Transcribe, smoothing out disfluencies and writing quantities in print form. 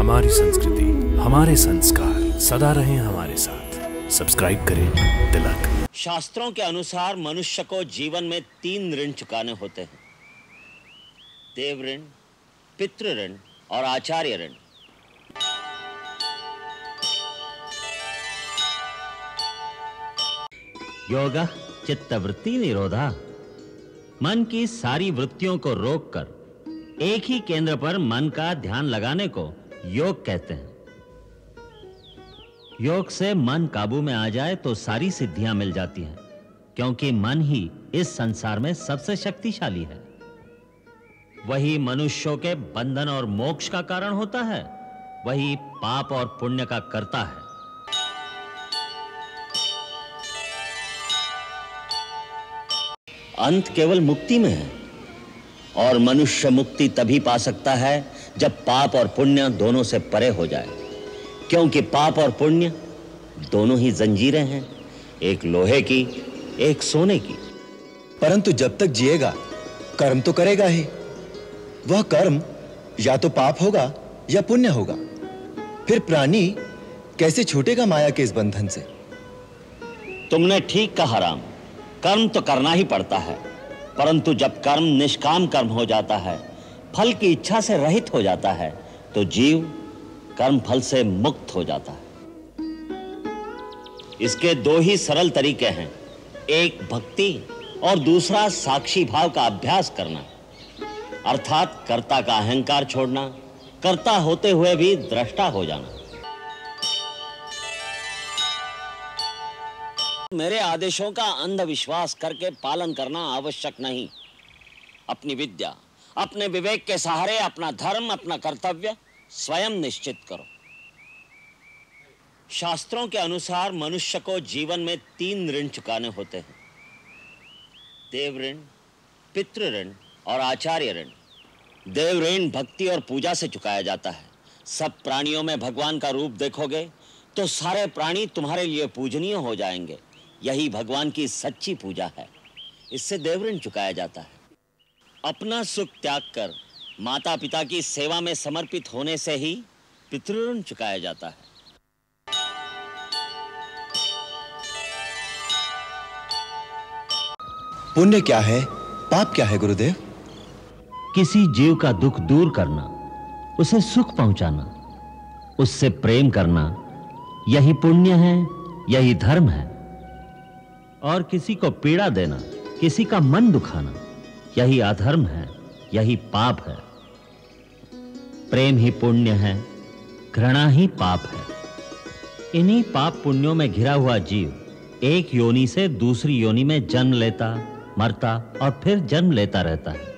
हमारी संस्कृति, हमारे संस्कार सदा रहें हमारे साथ। सब्सक्राइब करें तिलक। शास्त्रों के अनुसार मनुष्य को जीवन में 3 ऋण चुकाने होते हैं: देव ऋण, पितृ ऋण और आचार्य ऋण। योगा चित्तवृत्ति निरोधा। मन की सारी वृत्तियों को रोककर एक ही केंद्र पर मन का ध्यान लगाने को योग कहते हैं। योग से मन काबू में आ जाए तो सारी सिद्धियां मिल जाती हैं, क्योंकि मन ही इस संसार में सबसे शक्तिशाली है। वही मनुष्यों के बंधन और मोक्ष का कारण होता है, वही पाप और पुण्य का कर्ता है। अंत केवल मुक्ति में है, और मनुष्य मुक्ति तभी पा सकता है जब पाप और पुण्य दोनों से परे हो जाए, क्योंकि पाप और पुण्य दोनों ही जंजीरें हैं, एक लोहे की, एक सोने की। परंतु जब तक जिएगा कर्म तो करेगा ही। वह कर्म या तो पाप होगा या पुण्य होगा। फिर प्राणी कैसे छूटेगा माया के इस बंधन से? तुमने ठीक कहा राम, कर्म तो करना ही पड़ता है, परंतु जब कर्म निष्काम कर्म हो जाता है, फल की इच्छा से रहित हो जाता है, तो जीव कर्म फल से मुक्त हो जाता है। इसके 2 ही सरल तरीके हैं, एक भक्ति और दूसरा साक्षी भाव का अभ्यास करना, अर्थात कर्ता का अहंकार छोड़ना, कर्ता होते हुए भी दृष्टा हो जाना। मेरे आदेशों का अंधविश्वास करके पालन करना आवश्यक नहीं। अपनी विद्या, अपने विवेक के सहारे अपना धर्म, अपना कर्तव्य स्वयं निश्चित करो। शास्त्रों के अनुसार मनुष्य को जीवन में 3 ऋण चुकाने होते हैं: देव ऋण, पितृ ऋण और आचार्य ऋण। देव ऋण भक्ति और पूजा से चुकाया जाता है। सब प्राणियों में भगवान का रूप देखोगे तो सारे प्राणी तुम्हारे लिए पूजनीय हो जाएंगे। यही भगवान की सच्ची पूजा है। इससे देव ऋण चुकाया जाता है। अपना सुख त्याग कर माता पिता की सेवा में समर्पित होने से ही पितृ ऋण चुकाया जाता है। पुण्य क्या है, पाप क्या है गुरुदेव? किसी जीव का दुख दूर करना, उसे सुख पहुंचाना, उससे प्रेम करना, यही पुण्य है, यही धर्म है। और किसी को पीड़ा देना, किसी का मन दुखाना, यही अधर्म है, यही पाप है। प्रेम ही पुण्य है, घृणा ही पाप है। इन्हीं पाप पुण्यों में घिरा हुआ जीव एक योनि से दूसरी योनि में जन्म लेता, मरता और फिर जन्म लेता रहता है।